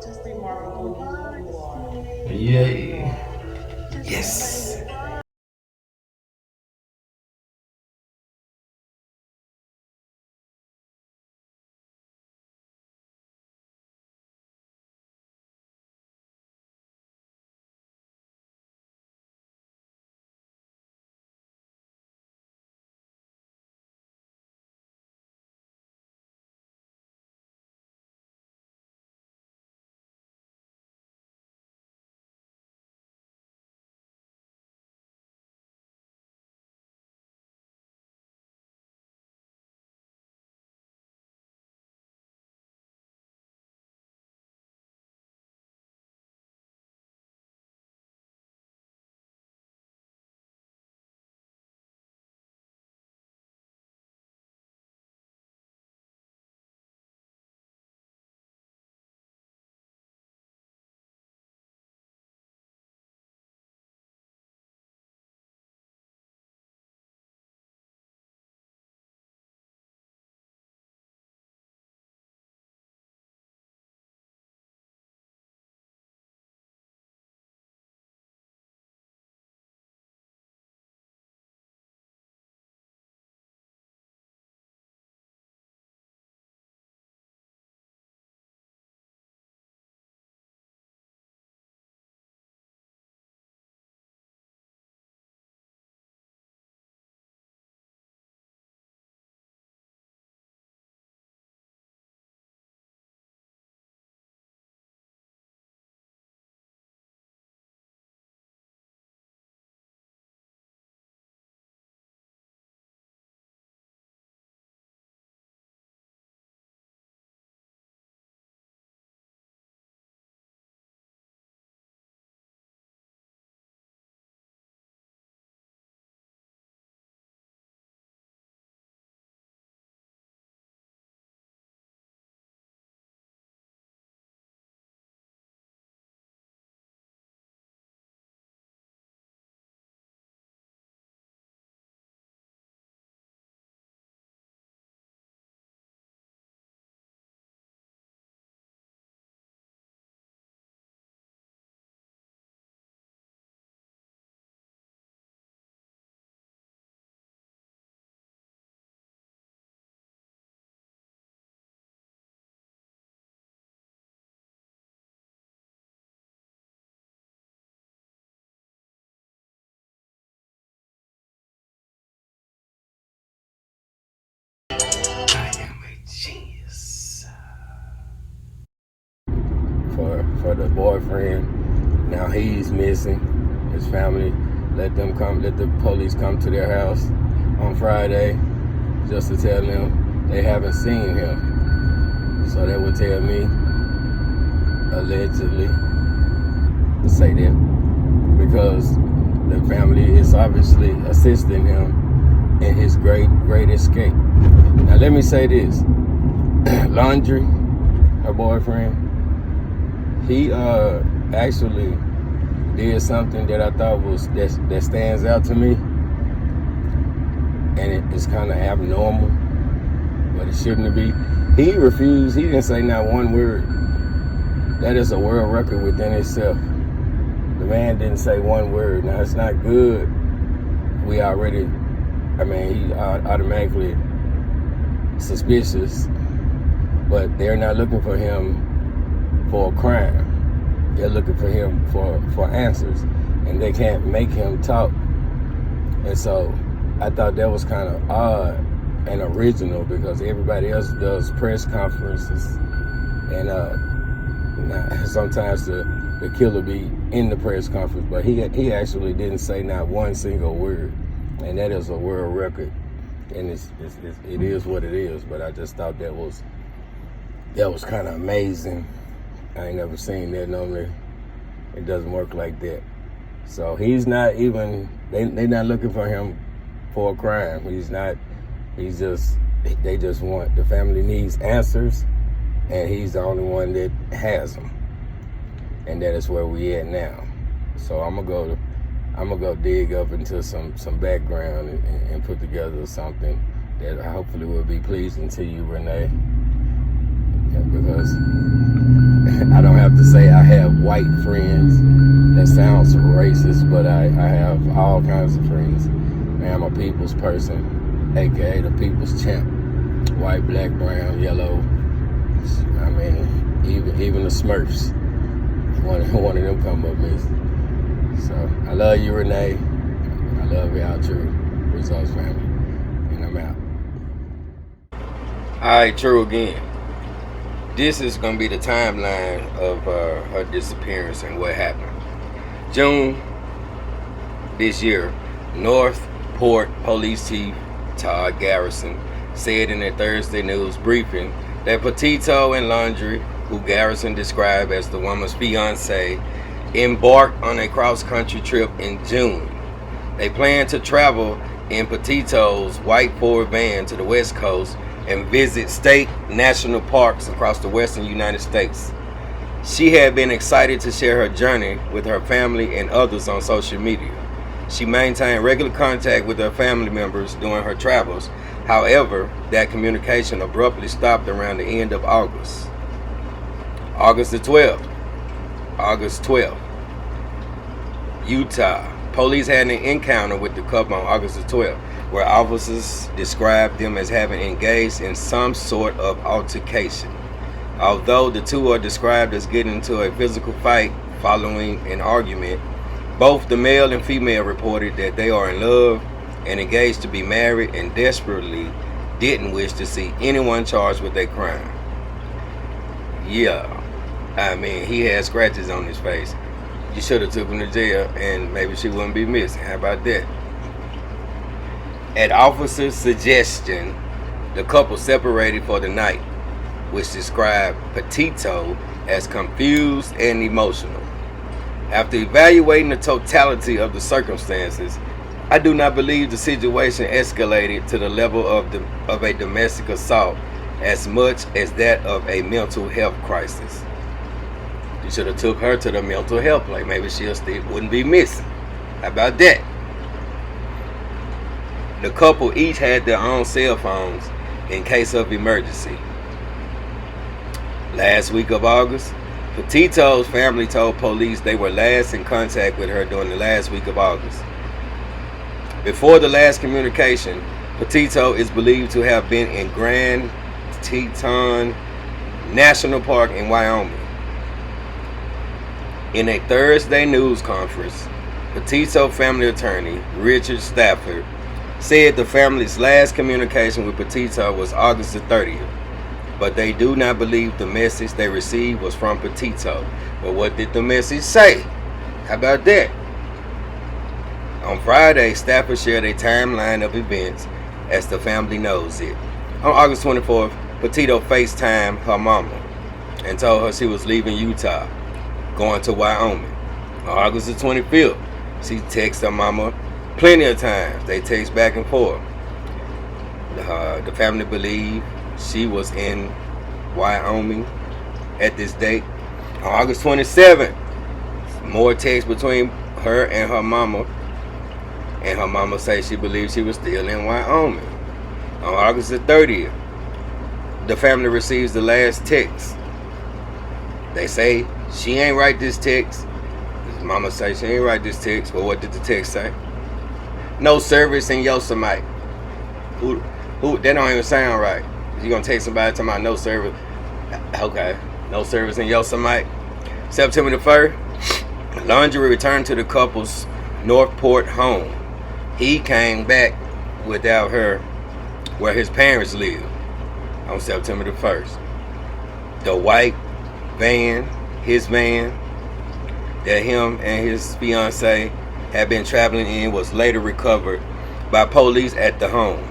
Just be remarkable. You know who you are. Yay. Yes. I am a genius. For the boyfriend, now he's missing. His family let the police come to their house on Friday just to tell them they haven't seen him. So that would tell me, allegedly, to say that because the family is obviously assisting him in his great escape. Now let me say this. Laundry, her boyfriend, he actually did something that I thought was that stands out to me, and it's kind of abnormal, but it shouldn't be. He refused. He didn't say not one word. That is a world record within itself. The man didn't say one word. Now it's not good. We already, he automatically suspicious, but they're not looking for him for a crime. They're looking for him for answers, and they can't make him talk. And so I thought that was kind of odd and original because everybody else does press conferences, and sometimes the killer be in the press conference, but he actually didn't say not one single word, and that is a world record, and it is what it is. But I just thought that was kind of amazing. I ain't never seen that. Normally it doesn't work like that. So he's not even, they're not looking for him for a crime. They just want, the family needs answers, and he's the only one that has them. And that is where we at now. So I'm gonna go dig up into some background and put together something that hopefully will be pleasing to you, Renee. Yeah, because I don't have want to say I have white friends. That sounds racist, but I have all kinds of friends. I'm a people's person, aka the people's champ. White, black, brown, yellow. I mean, even the Smurfs. One of them come up missing. So I love you, Renee. I love y'all, True Results family. And I'm out. Alright, True again. This is going to be the timeline of her disappearance and what happened. June this year, Northport Police Chief Todd Garrison said in a Thursday news briefing that Papito and Laundrie, who Garrison described as the woman's fiance, embarked on a cross-country trip in June. They planned to travel in Papito's white Ford van to the West Coast and visit state national parks across the western United States. She had been excited to share her journey with her family and others on social media. She maintained regular contact with her family members during her travels. However, that communication abruptly stopped around the end of August. August 12th, Utah. Police had an encounter with the couple on August 12th, where officers described them as having engaged in some sort of altercation. Although the two are described as getting into a physical fight following an argument, both the male and female reported that they are in love and engaged to be married and desperately didn't wish to see anyone charged with a crime. Yeah, I mean, he had scratches on his face. You should have took him to jail and maybe she wouldn't be missing. How about that? At officers' suggestion, the couple separated for the night, which described Papito as confused and emotional. After evaluating the totality of the circumstances, I do not believe the situation escalated to the level of a domestic assault as much as that of a mental health crisis. You should have took her to the mental health place. Maybe she still wouldn't be missing. How about that? The couple each had their own cell phones in case of emergency. Last week of August, Papito's family told police they were last in contact with her during the last week of August. Before the last communication, Papito is believed to have been in Grand Teton National Park in Wyoming. In a Thursday news conference, Papito family attorney Richard Stafford said the family's last communication with Papito was August the 30th, but they do not believe the message they received was from Papito. But what did the message say? How about that? On Friday, Stafford shared a timeline of events as the family knows it. On August 24th, Papito FaceTimed her mama and told her she was leaving Utah, going to Wyoming. On August the 25th, she texted her mama plenty of times. They text back and forth. The family believed she was in Wyoming at this date. On August 27th, more texts between her and her mama says she believes she was still in Wyoming. On August the 30th, the family receives the last text. They say she ain't write this text. His mama say she ain't write this text. Well, what did the text say? No service in Yosemite. Who? That don't even sound right. You gonna text somebody talking about no service? Okay, no service in Yosemite. September the 1st, Laundrie returned to the couple's Northport home. He came back without her where his parents lived on September the 1st. The white van, his van, that him and his fiance had been traveling in was later recovered by police at the home.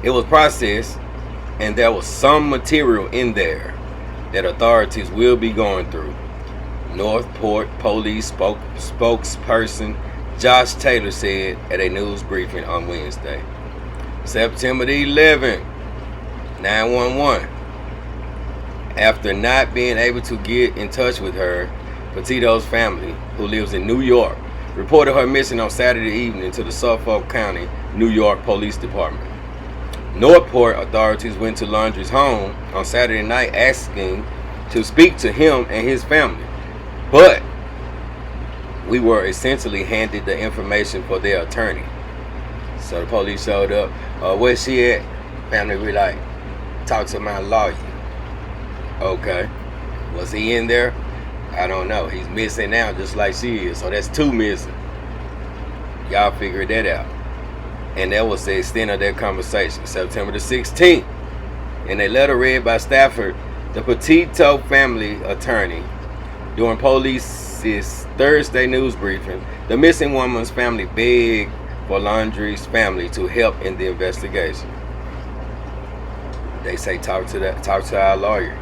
It was processed and there was some material in there that authorities will be going through. Northport Police spokesperson Josh Taylor said at a news briefing on Wednesday. September the 11th, 911. After not being able to get in touch with her, Papito's family, who lives in New York, reported her missing on Saturday evening to the Suffolk County, New York Police Department. Northport authorities went to Laundrie's home on Saturday night asking to speak to him and his family. But we were essentially handed the information for their attorney. So the police showed up. Where's she at? Family, we like, talk to my lawyer. Okay. Was he in there? I don't know. He's missing now just like she is. So that's 2 missing. Y'all figured that out. And that was the extent of their conversation. September the 16th. In a letter read by Stafford, the Papito family attorney, during police's Thursday news briefing, the missing woman's family begged for Laundrie's family to help in the investigation. They say talk to our lawyer.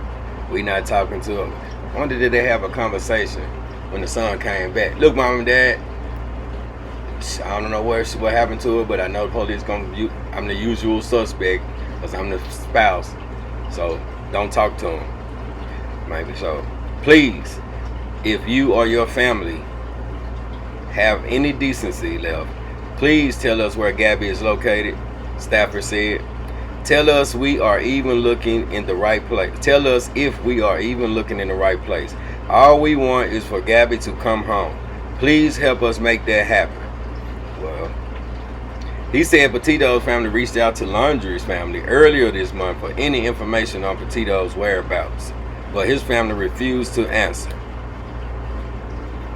We not talking to him. I wonder did they have a conversation when the son came back. Look, mom and dad, I don't know what happened to her, but I know the police I'm the usual suspect because I'm the spouse. So don't talk to him. Maybe so. Please, if you or your family have any decency left, please tell us where Gabby is located, Stafford said. Tell us we are even looking in the right place. Tell us if we are even looking in the right place. All we want is for Gabby to come home. Please help us make that happen. Well, he said Petito's family reached out to Laundrie's family earlier this month for any information on Petito's whereabouts, but his family refused to answer.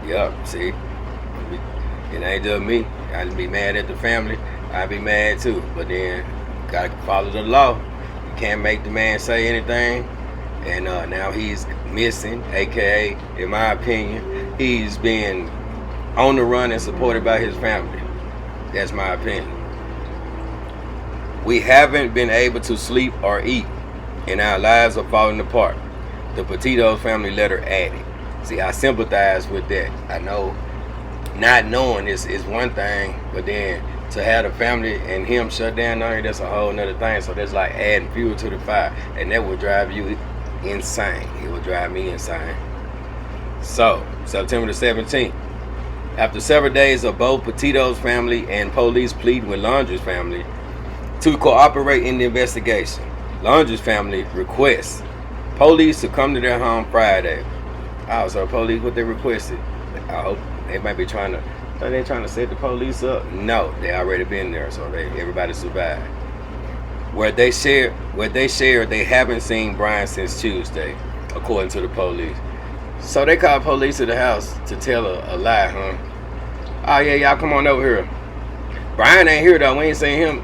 Yup, see, it ain't just me. I'd be mad at the family. I'd be mad too, but then gotta follow the law. You can't make the man say anything. And now he's missing, aka, in my opinion, he's being on the run and supported by his family. That's my opinion. We haven't been able to sleep or eat, and our lives are falling apart, the Petito family letter added. See, I sympathize with that. I know not knowing is one thing, but then to have the family and him shut down on you, that's a whole nother thing. So that's like adding fuel to the fire, and that will drive you insane. It will drive me insane. So, September the 17th, after several days of both Petito's family and police pleading with Laundrie's family to cooperate in the investigation, Laundrie's family requests police to come to their home Friday. Oh, so police, what they requested? I hope they might be trying to set the police up. No, they already been there, so everybody survived. Where they shared they haven't seen Brian since Tuesday, according to the police. So they called police to the house to tell a lie, huh? Oh yeah, y'all come on over here. Brian ain't here though. We ain't seen him.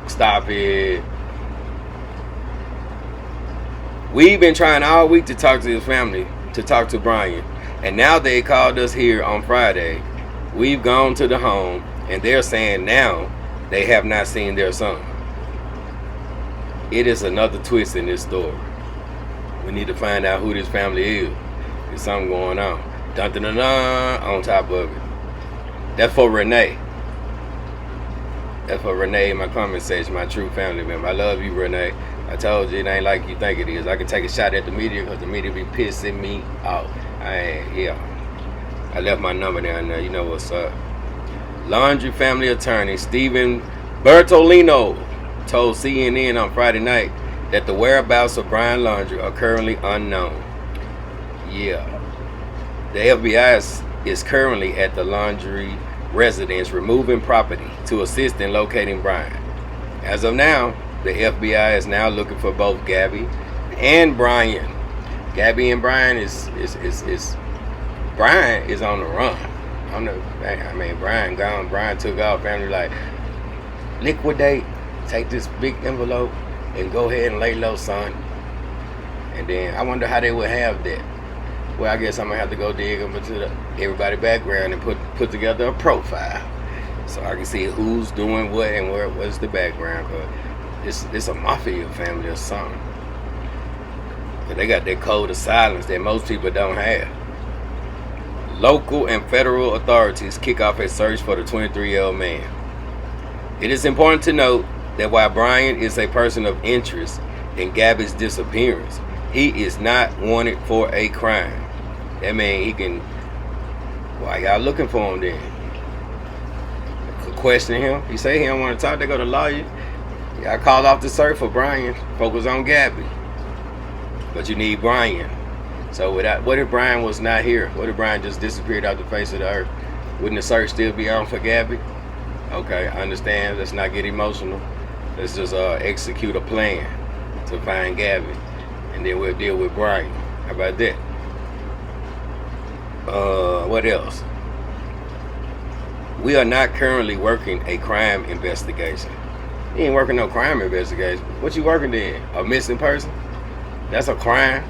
Stop it. We've been trying all week to talk to his family, to talk to Brian, and now they called us here on Friday. We've gone to the home, and they're saying now they have not seen their son. It is another twist in this story. We need to find out who this family is. There's something going on. Dun dun dun dun on top of it. That's for Renee. That's for Renee in my comment section, my true family member. I love you, Renee. I told you it ain't like you think it is. I can take a shot at the media because the media be pissing me off. I left my number down there. You know what's up. Laundrie family attorney Stephen Bertolino told CNN on Friday night that the whereabouts of Brian Laundrie are currently unknown. Yeah. The FBI is currently at the Laundrie residence removing property to assist in locating Brian. As of now, the FBI is now looking for both Gabby and Brian. Gabby and Brian Brian is on the run. Brian gone. Brian took off. Family like, liquidate, take this big envelope and go ahead and lay low, son. And then I wonder how they would have that. Well, I guess I'm gonna have to go dig them into everybody's background and put together a profile so I can see who's doing what and what's the background. Cause it's a mafia family or something. Cause they got that code of silence that most people don't have. Local and federal authorities kick off a search for the 23-year-old man. It is important to note that while Brian is a person of interest in Gabby's disappearance, he is not wanted for a crime. That means he can. Why y'all looking for him then? Could question him. He say he don't want to talk. They go to lawyer. Y'all called off the search for Brian. Focus on Gabby. but you need Brian. So what if Brian was not here? What if Brian just disappeared off the face of the earth? Wouldn't the search still be on for Gabby? Okay, I understand. Let's not get emotional. Let's just execute a plan to find Gabby, and then we'll deal with Brian. How about that? What else? We are not currently working a crime investigation. You ain't working no crime investigation. What you working then? A missing person? That's a crime.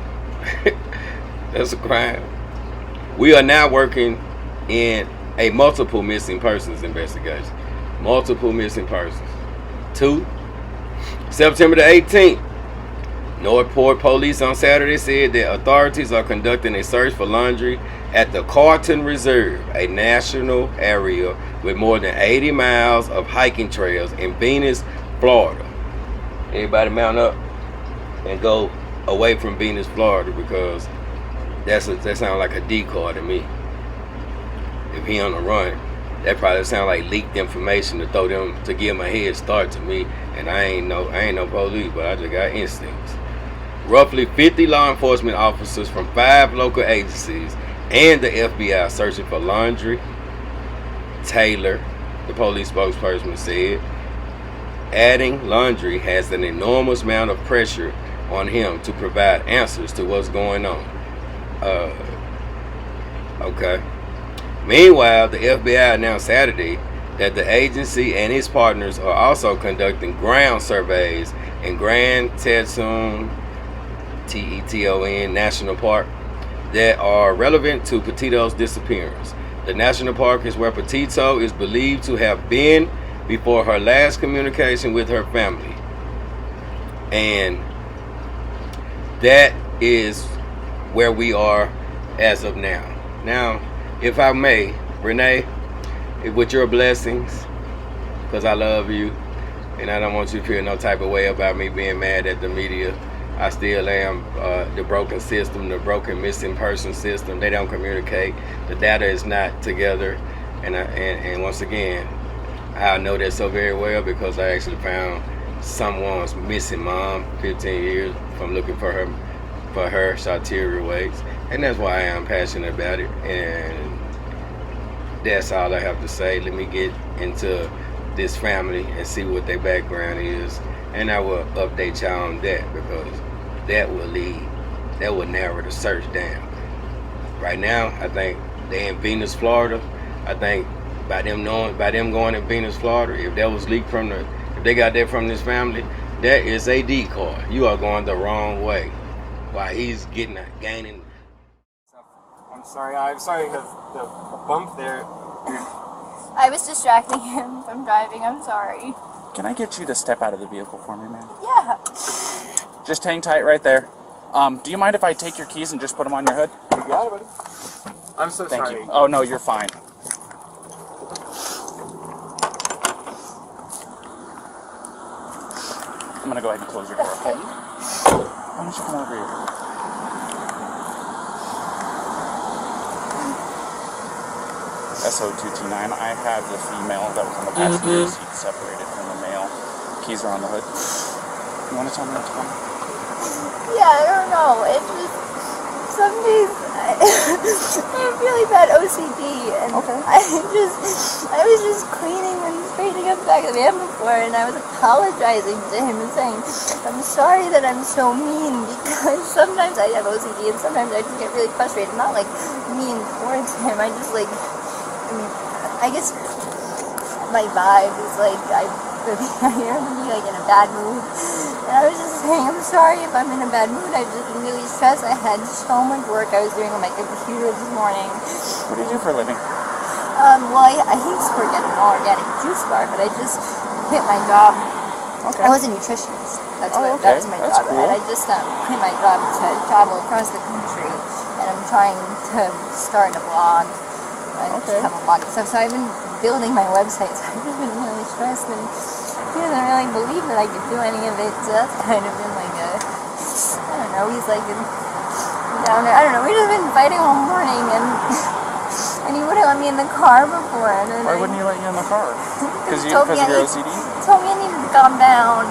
That's a crime. We are now working in a multiple missing persons investigation. Multiple missing persons. 2, September the 18th. Northport police on Saturday said that authorities are conducting a search for laundry at the Carlton Reserve, a national area with more than 80 miles of hiking trails in Venus, Florida. Everybody mount up and go away from Venus, Florida, because that sounds like a decoy to me. If he on the run, that probably sound like leaked information to throw them, to give them a head start to me. And I ain't no police, but I just got instincts. Roughly 50 law enforcement officers from 5 local agencies and the FBI searching for Laundry Taylor, the police spokesperson said. Adding Laundry has an enormous amount of pressure on him to provide answers to what's going on. Okay. Meanwhile, the FBI announced Saturday that the agency and its partners are also conducting ground surveys in Grand Teton, Teton National Park that are relevant to Papito's disappearance. The national park is where Papito is believed to have been before her last communication with her family. And that is where we are as of now. Now, if I may, Renee, with your blessings, because I love you, and I don't want you to feel no type of way about me being mad at the media. I still am the broken system, the broken missing person system. They don't communicate. The data is not together. And once again, I know that so very well because I actually found someone's missing mom 15 years from looking for her Sharteria Waits. And that's why I am passionate about it. And that's all I have to say. Let me get into this family and see what their background is. And I will update y'all on that, because that will narrow the search down. Right now, I think they're in Venus, Florida. I think by them going to Venus, Florida, if that was leaked if they got that from this family, that is a decoy. You are going the wrong way. While he's gaining. I'm sorry because the bump there. I was distracting him from driving. I'm sorry. Can I get you to step out of the vehicle for me, man? Yeah. Just hang tight right there. Do you mind if I take your keys and just put them on your hood? You got it, buddy. I'm so Thank sorry. you. Oh, no, you're fine. I'm going to go ahead and close your door, okay? Why don't you come over here? SO229, I have the female that was on the passenger seat separated from the male. Keys are on the hood. You want to tell me what's going on? Yeah, I don't know. It's just, some days I have really bad OCD, and Okay. I was just cleaning and straightening up the back of the van before, and I was apologizing to him and saying, I'm sorry that I'm so mean, because sometimes I have OCD and sometimes I just get really frustrated. Not like mean towards him, I guess my vibe is like I am like in a bad mood, and I was just saying I'm sorry if I'm in a bad mood. I've just been really stressed. I had so much work I was doing on my computer this morning. What do you do for a living? Well, I hate to work at an all-organic juice bar, but I just quit my job. Okay. I was a nutritionist. That was my That's job, cool. and I just quit my job to travel across the country, and I'm trying to start a blog. Okay. Have a blog and stuff. So I've been building my website. So I've just been really stressed, and he doesn't really believe that I could do any of it. So that's kind of been like I don't know. He's like down there. I don't know. We've just been fighting all morning, and he wouldn't let me in the car before. And then Why wouldn't he let you in the car? Because of told me your OCD? He told me I needed to calm down.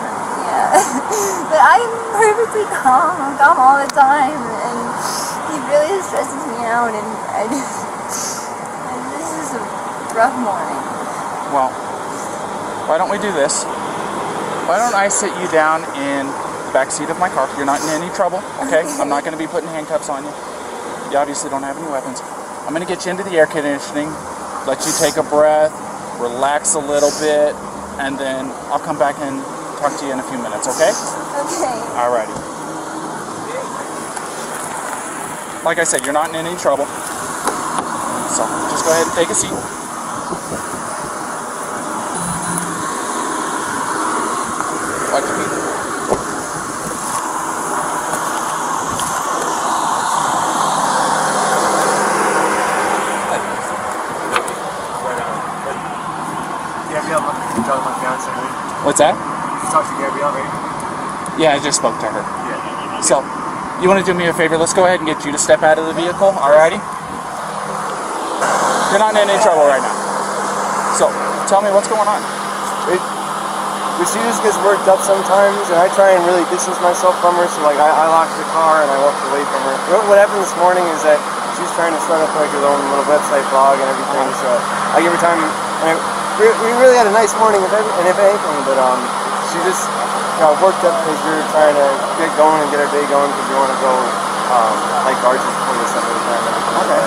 Yeah. But I'm perfectly calm. I'm calm all the time, and he really stresses me out, and this is a rough morning. Well, why don't we do this? Why don't I sit you down in the back seat of my car? You're not in any trouble, okay? I'm not going to be putting handcuffs on you. You obviously don't have any weapons. I'm going to get you into the air conditioning, let you take a breath, relax a little bit, and then I'll come back and talk to you in a few minutes, okay? Okay. Alrighty. Like I said, you're not in any trouble. So just go ahead and take a seat. Watch your feet. Gabrielle, you talked to my fiance, right? What's that? You talked to Gabrielle, right? Yeah, I just spoke to her. Yeah. So, you want to do me a favor? Let's go ahead and get you to step out of the vehicle, alrighty? You're not in any trouble right now. So, tell me what's going on. She just gets worked up sometimes, and I try and really distance myself from her, so like I locked the car and I walked away from her. What happened this morning is that she's trying to start up like her own little website blog and everything, so I give her time, and we really had a nice morning, if anything, but she just got worked up because we were trying to get going and get our day going because we want to go like arches before the sun goes down. Okay.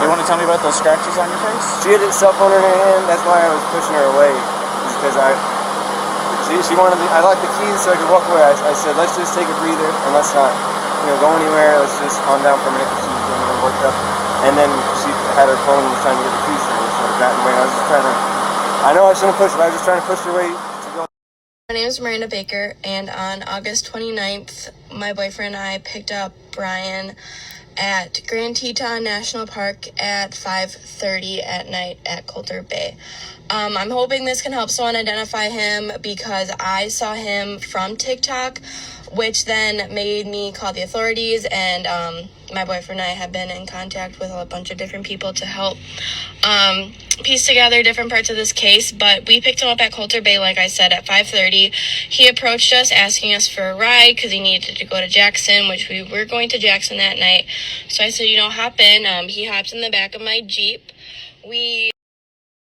You want to tell me about those scratches on your face? She had a cell phone in her hand, that's why I was pushing her away, because she wanted I locked the keys so I could walk away. I said, let's just take a breather and let's not go anywhere. Let's just calm down for a minute because she was getting a little worked up. And then she had her phone and was trying to get the keys from me, so I got in the way. I was just trying to, I know I shouldn't push, but I was just trying to push her away to go. My name is Miranda Baker, and on August 29th, my boyfriend and I picked up Brian at Grand Teton National Park at 5:30 at night at Coulter Bay. I'm hoping this can help someone identify him because I saw him from TikTok, which then made me call the authorities, and my boyfriend and I have been in contact with a bunch of different people to help piece together different parts of this case. But we picked him up at Coulter Bay, like I said, at 5:30. He approached us asking us for a ride because he needed to go to Jackson, which we were going to Jackson that night. So I said, hop in. He hopped in the back of my Jeep. We